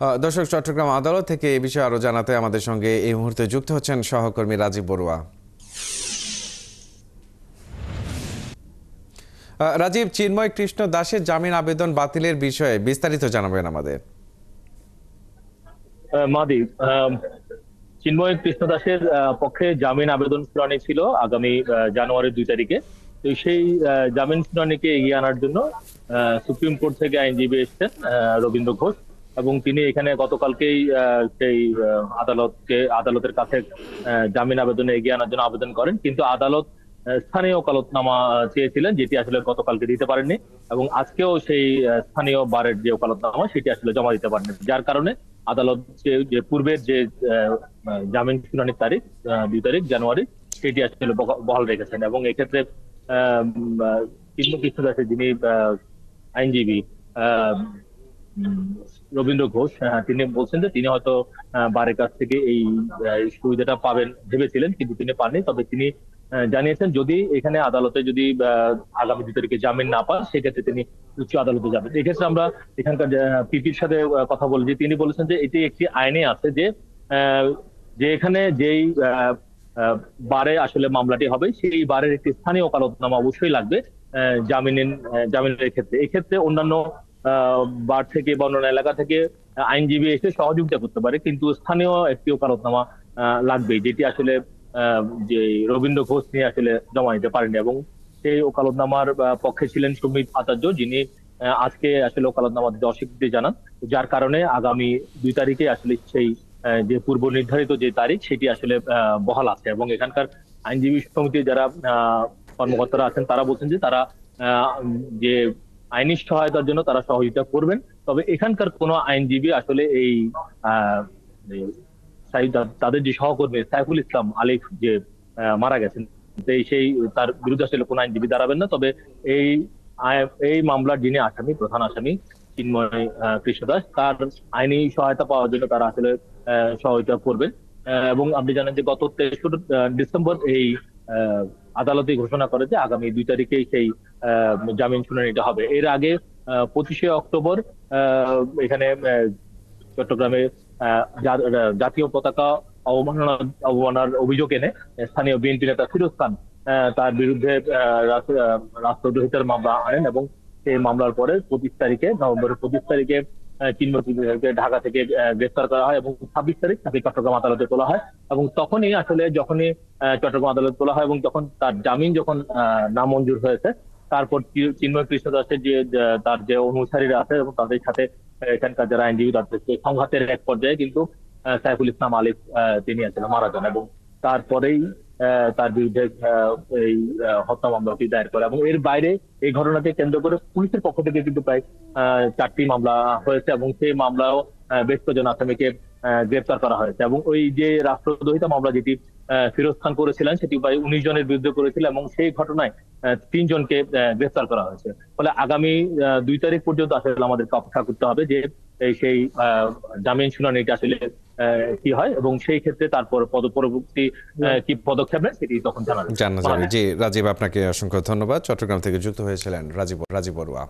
দর্শক, চট্টগ্রাম আদালত থেকে এই বিষয়ে আরো জানাতে আমাদের সঙ্গে এই মুহূর্তে যুক্ত হচ্ছেন সহকর্মী রাজীব বড়ুয়া। রাজীব, চিন্ময় কৃষ্ণ দাসের জামিন আবেদন বাতিলের বিষয়ে বিস্তারিত জানাবেন আমাদের। মাদি চিন্ময় কৃষ্ণ দাসের পক্ষে জামিন আবেদন শুনানি ছিল আগামী জানুয়ারির 2 তারিখে। তো সেই জামিন শুনানিকে এগিয়ে আনার জন্য সুপ্রিম কোর্ট থেকে আইনজীবী এসেছেন রবীন্দ্র ঘোষ, এবং তিনি এখানে গতকালকেই সেই আদালতের কাছে জামিন আবেদনে এগিয়ে আনার জন্য আবেদন করেন, কিন্তু আদালত স্থানীয় ওকালতনামা চেয়েছিলেন, যেটি আসলে গতকালকে দিতে পারেননি, এবং আজকেও সেই স্থানীয় বারের যে ওকালতনামা সেটি আসলে জমা দিতে পারেননি, যার কারণে আদালত যে পূর্বের যে জামিন শুনানির তারিখ 2 তারিখ জানুয়ারি সেটি আসলে বহাল রেখেছেন। এবং এক্ষেত্রে চিন্ময় কৃষ্ণ দাসের যিনি আইনজীবী রবীন্দ্র ঘোষ, তিনি বলছেন যে তিনি হয়তো বারের কাছ থেকে এই সুবিধাটা পাবেন ভেবেছিলেন, কিন্তু তিনি পাননি। তবে তিনি জানিয়েছেন যদি এখানে আদালতে যদি আগামী 2 তারিখে জামিন না পান, সেক্ষেত্রে তিনি উচ্চ আদালতে যাবেন। এক্ষেত্রে আমরা এখানকার পিপির সাথে কথা বলেছি, তিনি বলেছেন যে এটি একটি আইনে আছে যে এখানে যেই বারে আসলে মামলাটি হবে সেই বারের একটি স্থানীয় ওকালতনামা অবশ্যই লাগবে জামিনের ক্ষেত্রে। এক্ষেত্রে অন্যান্য বার থেকে বা অন্যান্য এলাকা থেকে আইনজীবী এসে সহযোগিতা করতে পারে, কিন্তু স্থানীয় একটি ওকালতনামা লাগবে, যেটি আসলে যে রবীন্দ্র ঘোষ নিয়ে আসলে জমা দিতে পারেনি। এবং সেই ওকালতনামার পক্ষে ছিলেন সুমিত আচার্য, যিনি আজকে আসলে ওকালতনামা দিতে অস্বীকৃতি জানান, যার কারণে আগামী 2 তারিখে আসলে সেই যে পূর্ব নির্ধারিত যে তারিখ সেটি আসলে বহাল আছে। এবং এখানকার আইনজীবী সমিতির যারা কর্মকর্তারা আছেন তারা বলছেন যে তারা যে আইনি সহায়তার জন্য তারা সহযোগিতা করবেন, তবে এখানকার কোনো আইনজীবী আসলে এই তাদের যে সহকর্মী সাইফুল ইসলাম আলিফ যে মারা গেছেন, সেই তার বিরুদ্ধে আসলে কোনো আইনজীবী দাঁড়াবেন না। তবে এই মামলার যিনি আসামি, প্রধান আসামি চিন্ময় কৃষ্ণ দাস, তার আইনি সহায়তা পাওয়ার জন্য তারা আসলে সহযোগিতা করবেন। এবং আপনি জানেন যে গত 23 ডিসেম্বর এই আদালতে ঘোষণা করে যে আগামী 2 তারিখেই সেই জামিন শুনানিটা হবে। এর আগে 25শে অক্টোবর এখানে চট্টগ্রামে জাতীয় পতাকা অবমাননার অভিযোগ এনে স্থানীয় বিএনপি নেতা ফিরোজ খান তার বিরুদ্ধে রাষ্ট্রদ্রোহিতার মামলা আনেন, এবং সেই মামলার পরে নভেম্বরের 25 তারিখে চিন্ময়কে ঢাকা থেকে গ্রেফতার করা হয়, এবং 26 তারিখ তাকে চট্টগ্রাম আদালতে তোলা হয়। এবং তখনই আসলে যখনই চট্টগ্রাম আদালতে তোলা হয় এবং যখন তার জামিন যখন নামঞ্জুর হয়েছে, তারপর চিন্ময় কৃষ্ণ দাসের যে তার যে অনুসারীরা আছে এবং তাদের সাথে এখানকার যারা আইনজীবী, তাদের সংঘাতের এক পর্যায়ে কিন্তু সাইফুল ইসলাম আলিফ তিনি আসলে মারা যান, এবং তারপরেই তার বিরুদ্ধে এই হত্যা মামলাটি দায়ের করে। এবং এর বাইরে এই ঘটনাকে কেন্দ্র করে পুলিশের পক্ষ থেকে কিন্তু প্রায় 4টি মামলা হয়েছে, এবং সেই মামলাও বেশ কজন আসামিকে গ্রেপ্তার করা হয়েছে। এবং ওই যে রাষ্ট্রদ্রোহিতা মামলা যেটি ফিরোজ খান করেছিলেন সেটি প্রায় 19 জনের বিরুদ্ধে করেছিল, এবং সেই ঘটনায় 3 জনকে গ্রেফতার করা হয়েছে। ফলে আগামী 2 তারিখ পর্যন্ত আসলে আমাদেরকে অপেক্ষা করতে হবে যে সেই জামিন শুনানিটা আসলে কি হয়, এবং সেই ক্ষেত্রে তারপর পরবর্তী কি পদক্ষেপ নেয় সেটি তখন জানা যাবে। জি রাজীব, আপনাকে অসংখ্য ধন্যবাদ। চট্টগ্রাম থেকে যুক্ত হয়েছিলেন রাজীব বড়ুয়া।